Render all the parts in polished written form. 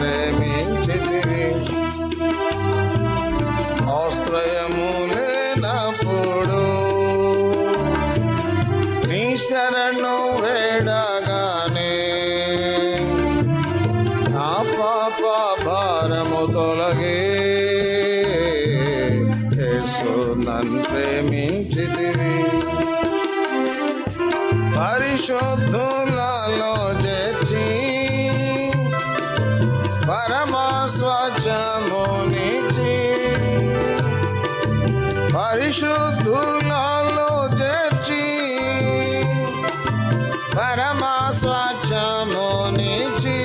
ప్రేమించితివి ఆశ్రయము లేనప్పుడు నీ శరణు వేడగానే నా పాప భారము తొలగే యేసు నన్ను ప్రేమించితివి పరిశుద్ధులలో చేర్చి పరమ స్వచ్ఛమునిచ్చి పరిశుద్ధులలో చేర్చి పరమ స్వచ్ఛమునిచ్చి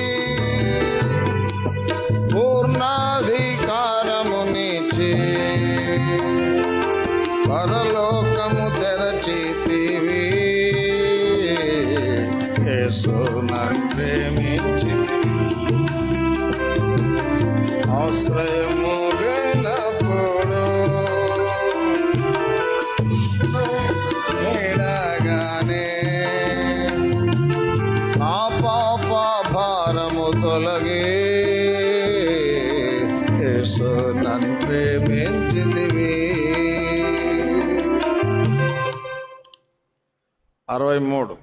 పూర్ణాధికారమునిచ్చి పరలోకము తెరచితివి యేసు నన్ను ప్రేమించితివి ఆశ్రయము లేనప్పుడు వేడగానే నా పాప భారము తొలగే యేసు నన్ను ప్రేమించితివి 63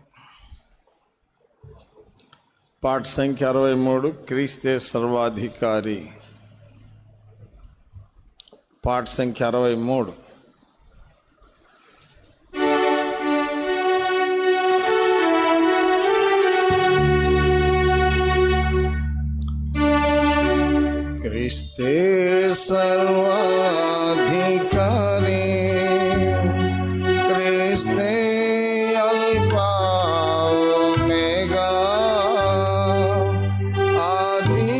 పాట సంఖ్య 63 క్రీస్తే సర్వాధికారి పాట సంఖ్య 63 క్రీస్తే సర్వాధికారి క్రీస్తే అల్ఫా ఓమెగా ఆది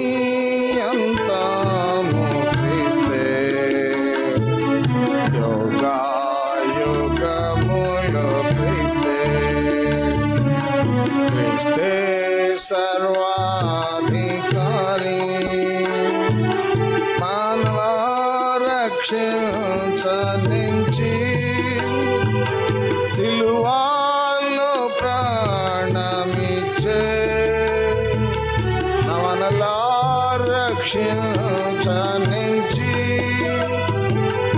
అంతము క్రీస్తే యుగములు క్రీస్తే క్రీస్తే సర్వాధికారి మానవ రక్షించనించి సిలువలో ప్రాణమిచ్చే నవనలా రక్షించనించి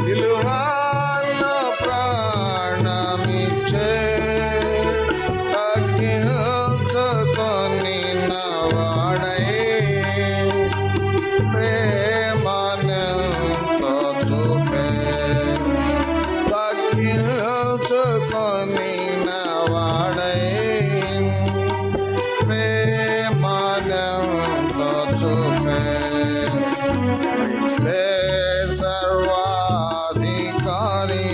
సిలువలో ప్రాణమిచ్చే తగ్గించుకొని నవాడై ప్రేమనంతో చూపే తగ్గించుకొని నవాడై ప్రేమనంతో చూపే క్రీస్తే సర్వాధికారి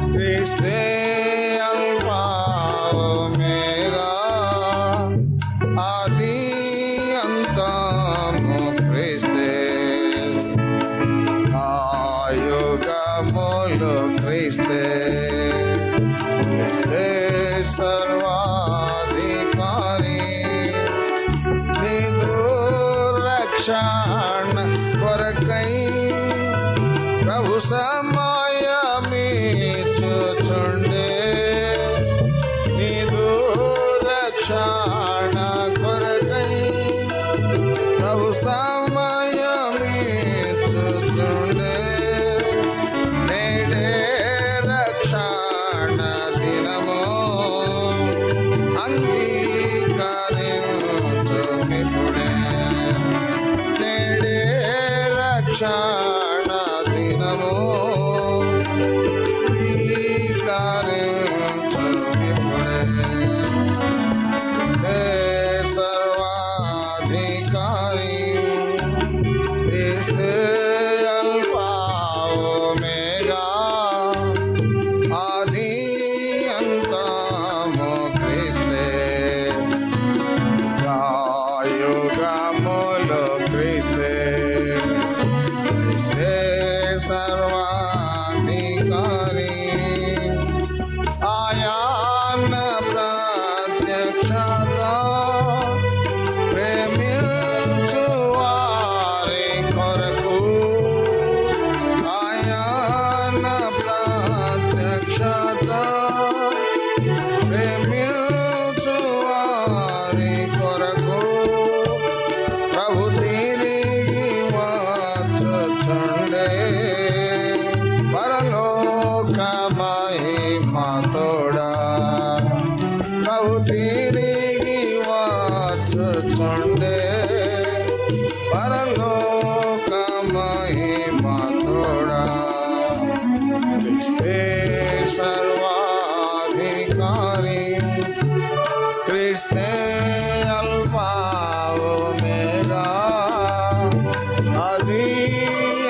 క్రీస్తే అల్ఫా ఓమెగా ఆది అంతము క్రీస్తే ఆయుగములు క్రీస్తే క్రీస్తే సర్వాధికారి నీదు రక్షణ కొరకై ప్రభు సమయమిచ్చుచుండే నీదు రక్షణ కొరకై ప్రభు సమయమిచ్చుచుండే నేడే రక్షణ దినము అంగీకరించుమిప్పుడే నేడే రక్షణ దినము అంగీకరించుమిప్పుడే సర్వాధికారి క్రీస్తే అల్ఫా ఓమెగా ఆది అంతము క్రీస్తే యుగములు క్రీస్తే క్రీస్తే సర్వాధికారి ఆయన ప్రత్యక్షత ప్రేమించు వారి కొరకు ఆయన ప్రత్యక్షత ప్రేమించు తిరిగి వచ్చుచుండే పరలోక మహిమతోడా క్రీస్తే సర్వాధికారి క్రీస్తే అల్ఫా ఒమేగా ఆది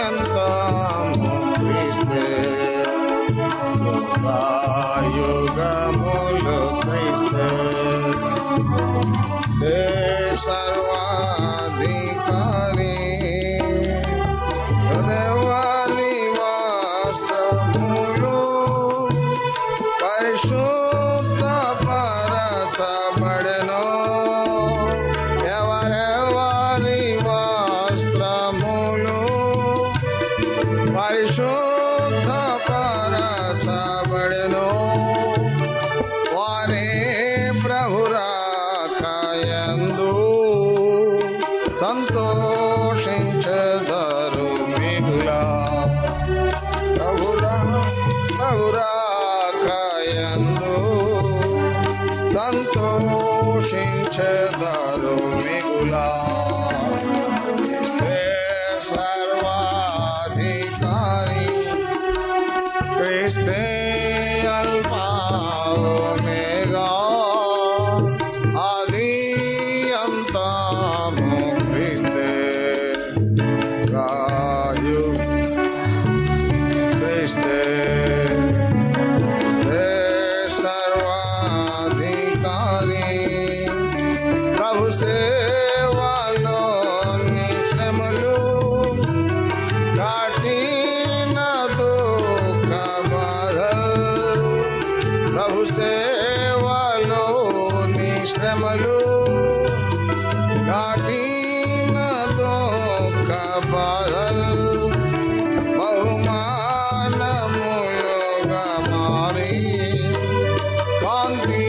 అంతము క్రీస్తే యుగములు క్రీస్తే సర్వాధికారి ఎవరి వస్త్రములు పరిశుద్ధ పరచబడెను ఎవరెవరి వస్త్రములు పరిశుద్ధ పరచబడెను వారే ప్రభురాకయందు సంతోషించెదరు మిగులా ప్రభురాకయందు సంతోషించెదరు మిగులా సర్వాధికారి క్రీస్తే అల్ఫా ఒమేగా ఆది అంతము క్రీస్తే క్రీస్తే సర్వాధికారి ప్రభు సేవలో శ్రమలు కఠిన దుఃఖ బాధలు ప్రభు సేవలో శ్రమలు కఠిన దుఃఖ బాధలు బహుమానములుగా మారి కాంతి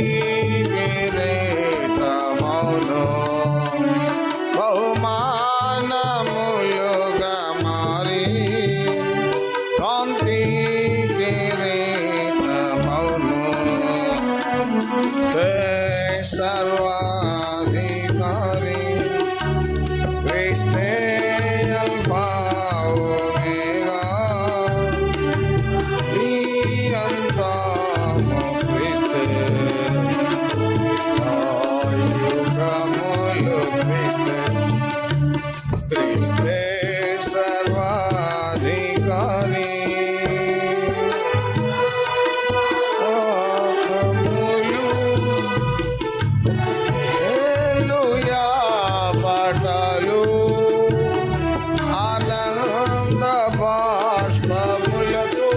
కిరీటమౌను బహుమానములుగా మారి కాంతి కిరీటమౌను సర్వాధికారి క్రీస్తే అల్ఫా ఒమేగా ఈ అంతము క్రీస్తే యుగములు క్రీస్తే క్రీస్తే సర్వాధికారి హల్లెలూయా పాటలు ఆనంద బాష్పములతో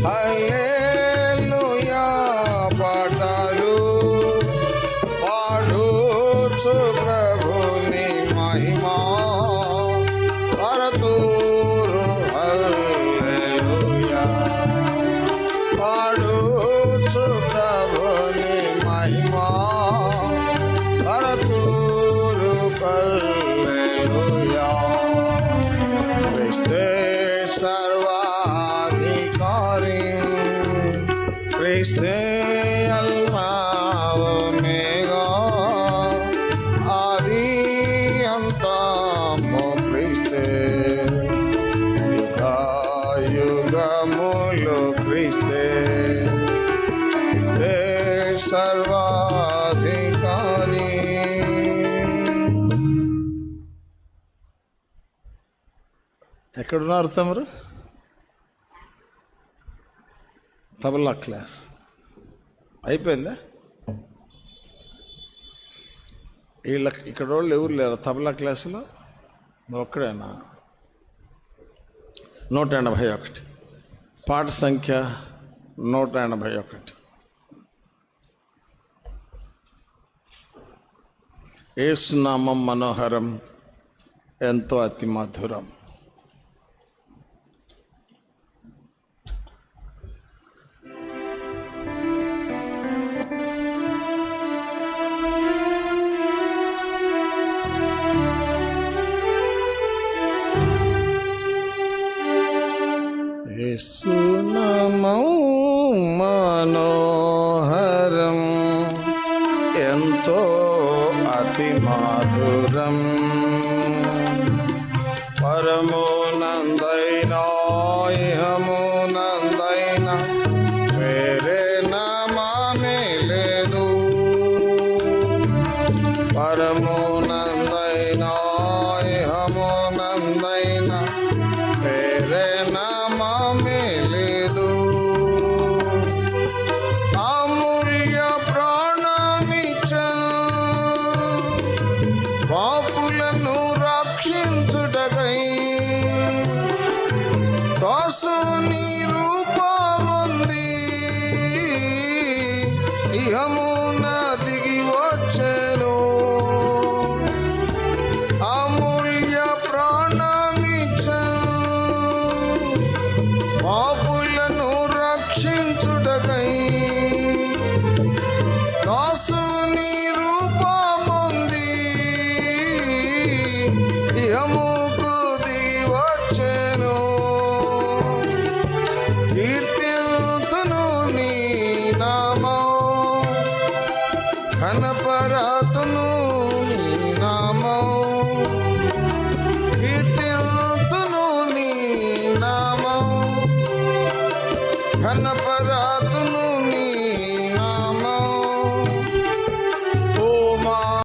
హల్లెలూయా పాటలు పాడుచు ప్రభుని మహిమా పరతూరు హల్లెలూయా పాడుచు ప్రభుని మహిమా పరతూరు హల్లెలూయా క్రీస్తే సర్వాధికారి క్రీస్తే అల్ఫా ఒమేగా ఆది అంతము క్రీస్తే యుగములు క్రీస్తే క్రీస్తే సర్వాధికారి ఎక్కడున్నారు తమరు తబలా క్లాస్ అయిపోయిందా వీళ్ళకి ఇక్కడ వాళ్ళు ఎవరు లేరు తబలా క్లాసులో నువ్వు ఒక్కడేనా 181 పాట సంఖ్య 181 యేసునామం మనోహరం ఎంతో అతి మధురం యేసునామం మనోహరం ఎంతో అతి మధురం. పరమునందైనా ఇహమునందైనా వేరే నామమే లేదు. పరమునందైనా ఇహమునందైనా వేరే నామమే లేదు. అమూల్య ప్రాణమిచ్చను పాపులను రక్షించుటకై, దాసుని రూపముంది ఇహమున దిగి వచ్చెను. అమూల్య ప్రాణమిచ్చను పాపులను రక్షించుటకై, దాసుని రూపముంది ఇహముకు దిగి వచ్చెను. కీర్తింతును నీ నామం, ఘనపరతును నీ నామం.